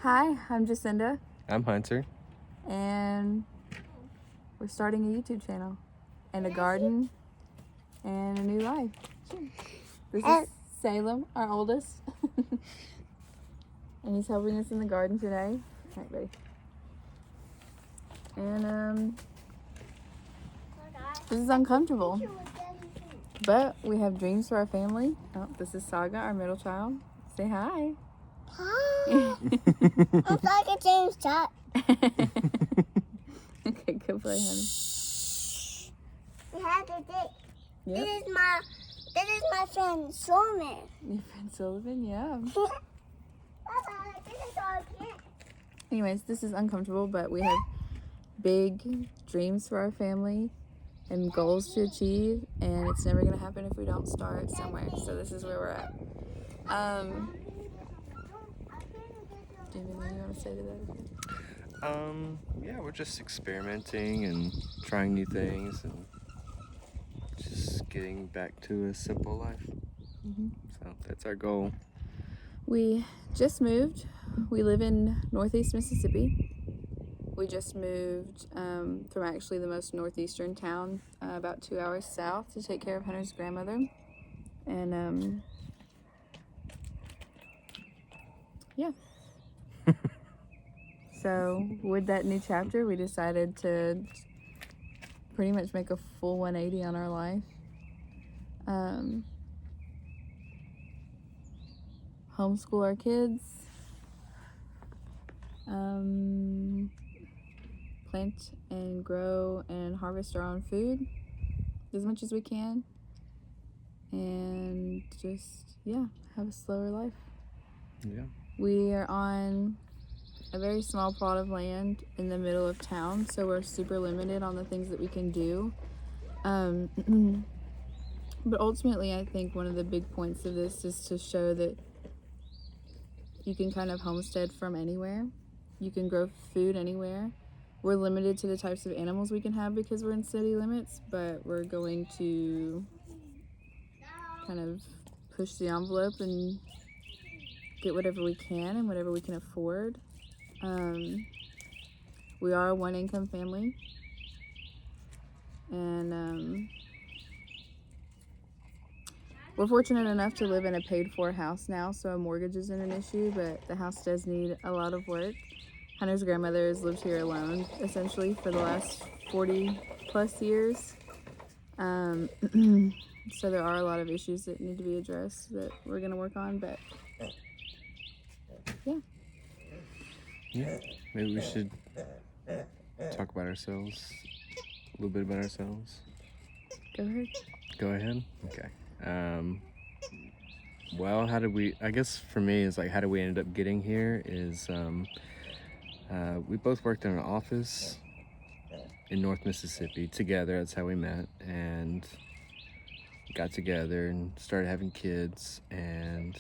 Hi, I'm Jacinda, I'm Hunter. and we're starting a YouTube channel, and a garden, and a new life. This is Salem, our oldest, and he's helping us in the garden today. All right, buddy. And this is uncomfortable, but we have dreams for our family. Oh, this is Saga, our middle child. Say hi. Hi. I'm like a James Chat. Okay, good play, honey. We have to dig. Yep. This is my friend Solomon. Your friend Sullivan, yeah. Papa, this is our kid. Anyways, this is uncomfortable, but we have big dreams for our family and goals to achieve, and it's never going to happen if we don't start somewhere. So this is where we're at. Do you have anything you want to say to that? Yeah, we're just experimenting and trying new things and just getting back to a simple life. Mm-hmm. So that's our goal. We just moved. We live in Northeast Mississippi. We just moved from actually the most northeastern town, about 2 hours south, to take care of Hunter's grandmother. And yeah. So with that new chapter, we decided to pretty much make a full 180 on our life. Homeschool our kids. Plant and grow and harvest our own food as much as we can. And just, yeah, have a slower life. Yeah. We are on a very small plot of land in the middle of town, so we're super limited on the things that we can do. But ultimately, I think one of the big points of this is to show that you can kind of homestead from anywhere. You can grow food anywhere. We're limited to the types of animals we can have because we're in city limits, but we're going to kind of push the envelope and get whatever we can and whatever we can afford. We are a one-income family, and we're fortunate enough to live in a paid-for house now, so a mortgage isn't an issue, but the house does need a lot of work. Hunter's grandmother has lived here alone, essentially, for the last 40-plus years. So there are a lot of issues that need to be addressed that we're going to work on, but yeah. Yeah. Maybe we should talk about ourselves, a little bit about ourselves. Go ahead. Go ahead. Okay. Well, I guess for me, it's like, how did we end up getting here is, we both worked in an office in North Mississippi together. That's how we met, and got together and started having kids. And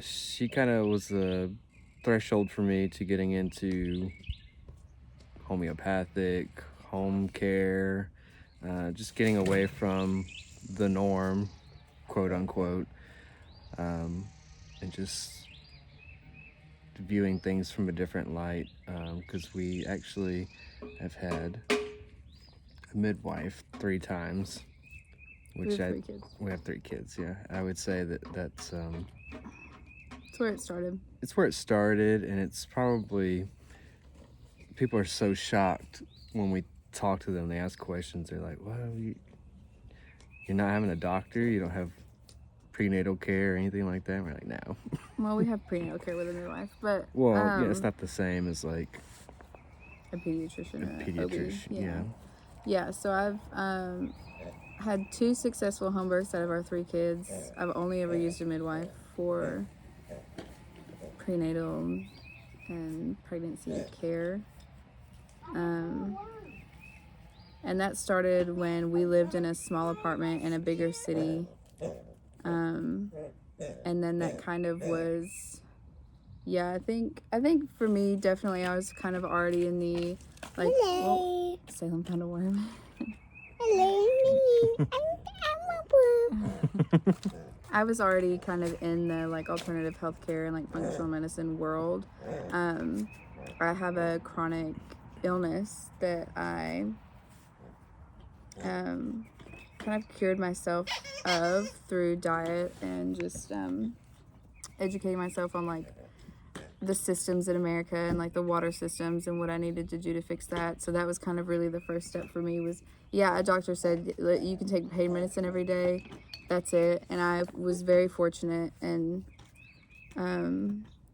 she kind of was the threshold for me to getting into homeopathic, home care, just getting away from the norm, quote unquote, and just viewing things from a different light, because we actually have had a midwife 3 times, which We have 3 kids. We have 3 kids. Yeah, I would say that's It's where it started. It's where it started, and it's probably, people are so shocked when we talk to them. They ask questions. They're like, "Well, you're not having a doctor? You don't have prenatal care or anything like that?" And we're like, "No." Well, we have prenatal care with a midwife, but Well, yeah, it's not the same as like a pediatrician. a pediatrician. Yeah. So I've had 2 successful home births out of our 3 kids. I've only ever used a midwife for prenatal and pregnancy care. And that started when we lived in a small apartment in a bigger city. And then that kind of was, yeah, I think for me, definitely, I was kind of already in the, like, Hello. Salem found a worm. Hello, me. I'm a worm. I was already kind of in the like alternative healthcare and like functional medicine world. I have a chronic illness that I kind of cured myself of through diet and just educating myself on like the systems in America and like the water systems and what I needed to do to fix that. So that was kind of really the first step for me was, yeah, a doctor said that you can take pain medicine every day. That's it. And I was very fortunate and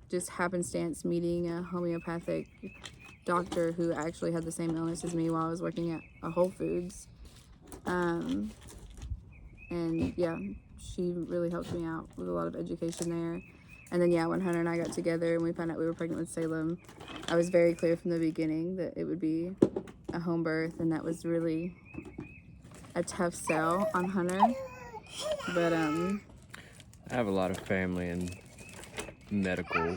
just happenstance meeting a homeopathic doctor who actually had the same illness as me while I was working at a Whole Foods. And yeah, she really helped me out with a lot of education there. And then, yeah, when Hunter and I got together and we found out we were pregnant with Salem, I was very clear from the beginning that it would be a home birth, and that was really a tough sell on Hunter. But I have a lot of family in medical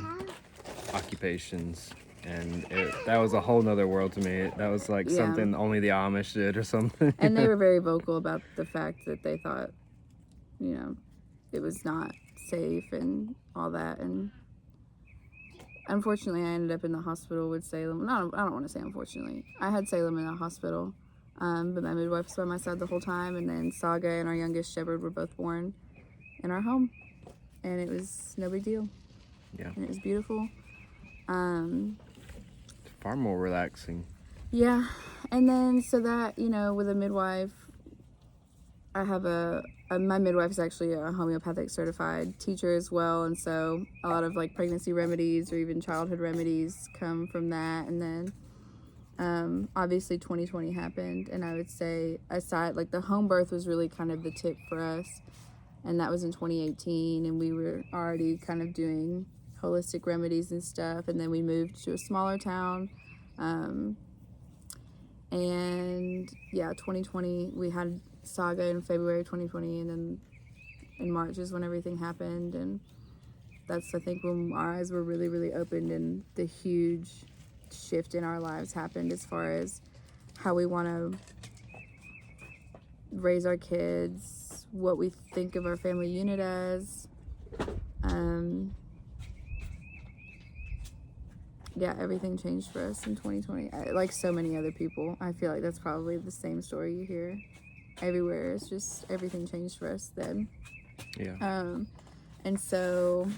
occupations, and that was a whole nother world to me. That was like something only the Amish did or something. And they were very vocal about the fact that they thought, you know, it was not safe and all that. And unfortunately, I ended up in the hospital with Salem. No, I don't want to say unfortunately. I had Salem in the hospital, but my midwife was by my side the whole time. And then Saga and our youngest Shepherd were both born in our home, and it was no big deal. Yeah. And it was beautiful. Far more relaxing. Yeah. And then so that, you know, with a midwife, I have my midwife is actually a homeopathic certified teacher as well, and so a lot of like pregnancy remedies or even childhood remedies come from that. And then obviously 2020 happened, and I would say aside, like the home birth was really kind of the tip for us, and that was in 2018, and we were already kind of doing holistic remedies and stuff. And then we moved to a smaller town, and yeah, 2020 we had Saga in February 2020, and then in March is when everything happened. And that's, I think, when our eyes were really, really opened and the huge shift in our lives happened as far as how we want to raise our kids, what we think of our family unit as. Yeah, everything changed for us in 2020. Like so many other people, I feel like that's probably the same story you hear everywhere. It's just everything changed for us then. Yeah. And so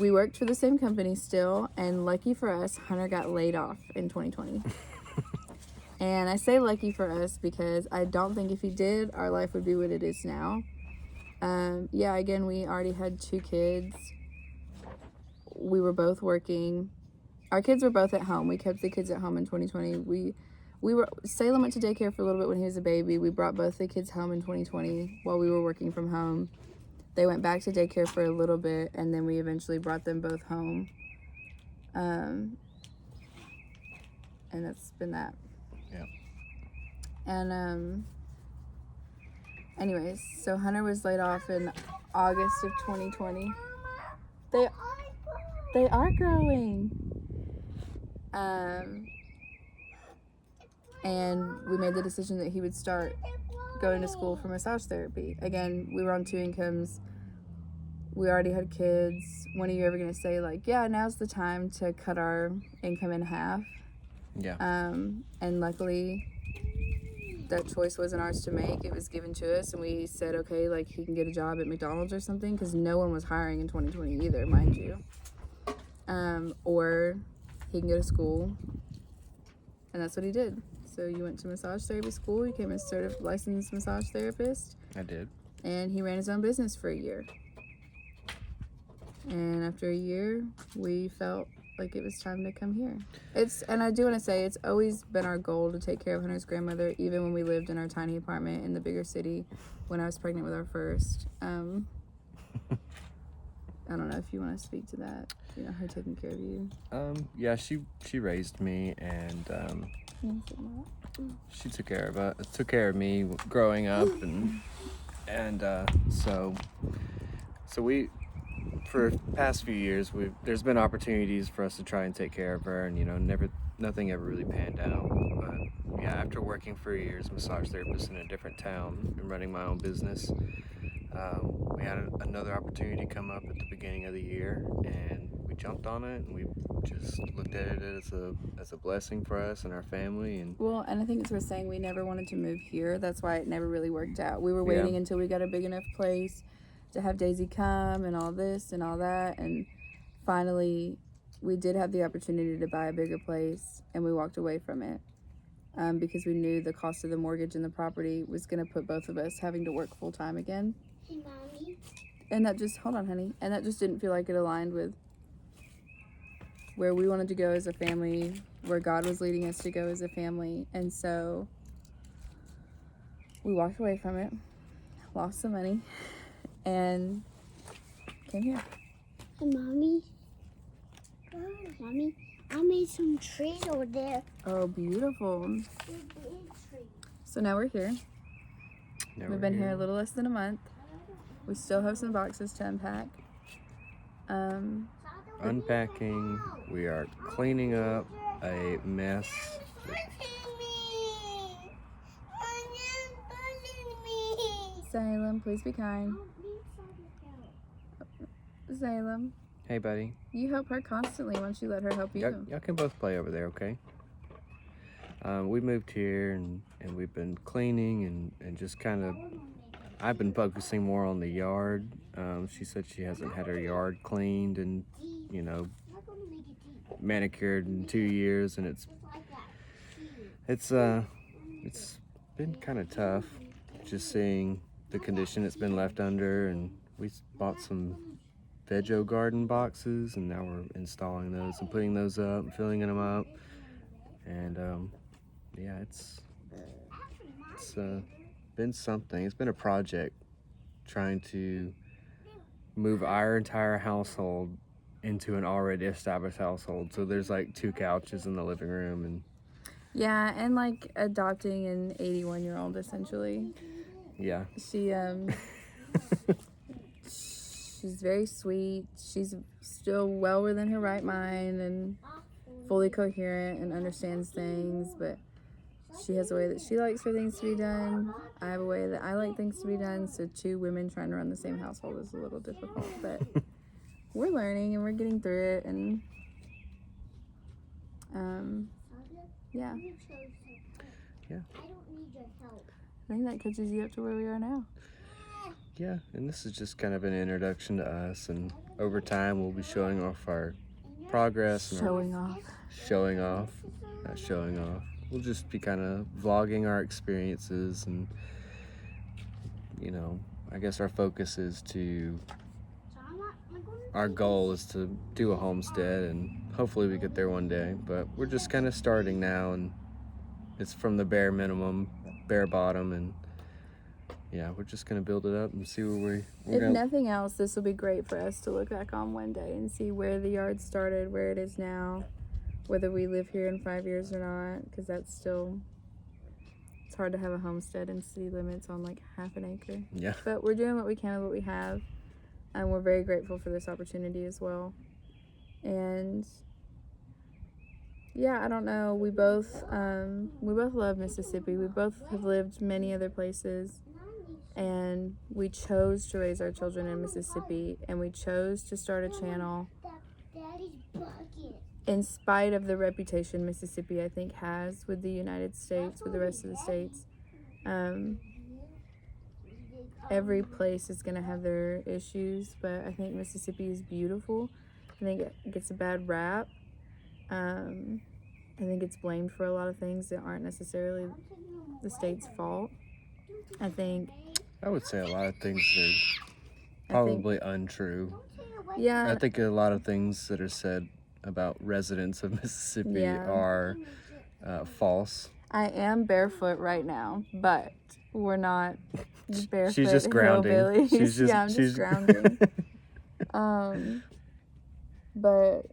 we worked for the same company still, and lucky for us, Hunter got laid off in 2020. And I say lucky for us because I don't think if he did, our life would be what it is now. Yeah, again, we already had 2 kids. We were both working. Our kids were both at home. We kept the kids at home in 2020. Salem went to daycare for a little bit when he was a baby. We brought both the kids home in 2020 while we were working from home. They went back to daycare for a little bit, and then we eventually brought them both home. And that's been that. Yeah. And anyways, so Hunter was laid off in August of 2020. They are growing. And we made the decision that he would start going to school for massage therapy. Again, we were on 2 incomes. We already had kids. When are you ever going to say, like, yeah, now's the time to cut our income in half? Yeah. And luckily, that choice wasn't ours to make. It was given to us, and we said, okay, like, he can get a job at McDonald's or something, because no one was hiring in 2020 either, mind you. Or he can go to school, and that's what he did. So you went to massage therapy school, you became a licensed massage therapist. I did. And he ran his own business for a year. And after a year, we felt like it was time to come here. And I do want to say, it's always been our goal to take care of Hunter's grandmother, even when we lived in our tiny apartment in the bigger city when I was pregnant with our first. I don't know if you want to speak to that, you know, her taking care of you. Yeah, she raised me, and she took care of me growing up, and so we, for the past few years, there's been opportunities for us to try and take care of her, and, you know, nothing ever really panned out. But yeah, after working for years, massage therapist in a different town and running my own business, We had another opportunity come up at the beginning of the year, and we jumped on it, and we just looked at it as a blessing for us and our family. And Well, and I think it's worth saying we never wanted to move here. That's why it never really worked out. We were Yeah. waiting until we got a big enough place to have Daisy come and all this and all that. And finally, we did have the opportunity to buy a bigger place, and we walked away from it because we knew the cost of the mortgage and the property was going to put both of us having to work full time again. Hey, Mommy. And that just, hold on, honey. And that just didn't feel like it aligned with where we wanted to go as a family, where God was leading us to go as a family. And so we walked away from it, lost some money, and came here. Hey, Mommy. Mommy, I made some trees over there. Oh, beautiful. Big trees. So now we're here. now We've we're been here a little less than a month. We still have some boxes to unpack. Unpacking. We are cleaning up a mess. Salem, please be kind. Salem, Hey, buddy. you help her constantly. Why don't you let her help you? Y'all can both play over there, okay? We moved here and we've been cleaning and just kind of, I've been focusing more on the yard. She said she hasn't had her yard cleaned and, manicured in 2 years, and it's been kind of tough just seeing the condition it's been left under. And we bought some Veggie garden boxes, and now we're installing those and putting those up and filling them up. And yeah, it's been something. It's been a project trying to move our entire household into an already established household. So there's like 2 couches in the living room, and Yeah, and like adopting an 81-year-old essentially. yeah. She's very sweet. She's still well within her right mind and fully coherent and understands things, but she has a way that she likes for things to be done. I have a way that I like things to be done. So 2 women trying to run the same household is a little difficult, but we're learning and we're getting through it. And yeah, Yeah. I think that catches you up to where we are now. Yeah, and this is just kind of an introduction to us, and over time we'll be showing off our progress and Showing off. not showing off. We'll just be kind of vlogging our experiences, and I guess our focus is our goal is to do a homestead, and hopefully we get there one day. But we're just kind of starting now, and it's from the bare minimum, bare bottom, and yeah, we're just gonna build it up and see where we're If going. nothing else, this will be great for us to look back on one day and see where the yard started, where it is now, whether we live here in 5 years or not, because that's still, it's hard to have a homestead in city limits on like half an acre. Yeah. But we're doing what we can with what we have, and we're very grateful for this opportunity as well. And yeah, I don't know, we both love Mississippi. We both have lived many other places, and we chose to raise our children in Mississippi, and we chose to start a channel in spite of the reputation Mississippi, I think, has with the United States, with the rest of the states. Every place is going to have their issues, but I think Mississippi is beautiful. I think it gets a bad rap. I think it's blamed for a lot of things that aren't necessarily the state's fault. I would say a lot of things are probably untrue. Yeah. I think a lot of things that are said about residents of Mississippi Yeah. are false. I am barefoot right now, but we're not barefoot. She's just grounding. hillbillies. She's just, I'm just grounding. But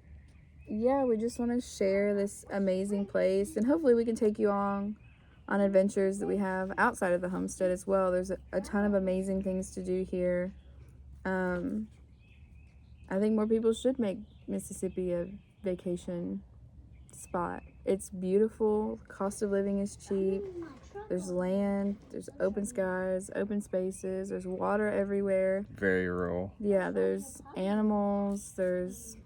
yeah, we just want to share this amazing place, and hopefully we can take you on adventures that we have outside of the homestead as well. There's a ton of amazing things to do here. I think more people should make Mississippi a vacation spot. It's beautiful. Cost of living is cheap. There's land. There's open skies, open spaces. There's water everywhere. Very rural. Yeah, there's animals. There's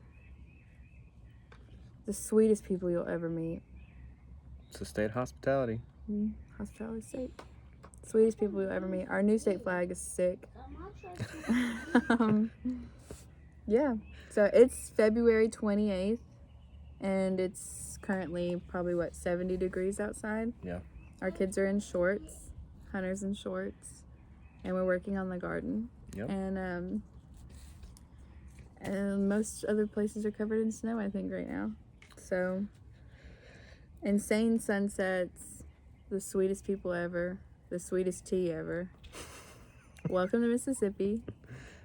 the sweetest people you'll ever meet. It's a state hospitality. Hospitality state. Sweetest people you'll ever meet. Our new state flag is sick. Yeah. So it's February 28th, and it's currently probably, 70 degrees outside? Yeah. Our kids are in shorts, Hunter's in shorts, and we're working on the garden. Yep. And most other places are covered in snow, I think, right now. So, insane sunsets, the sweetest people ever, the sweetest tea ever. Welcome to Mississippi.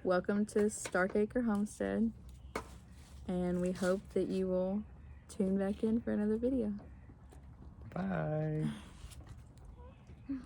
Welcome to Stark Acre Homestead. And we hope that you will tune back in for another video. Bye.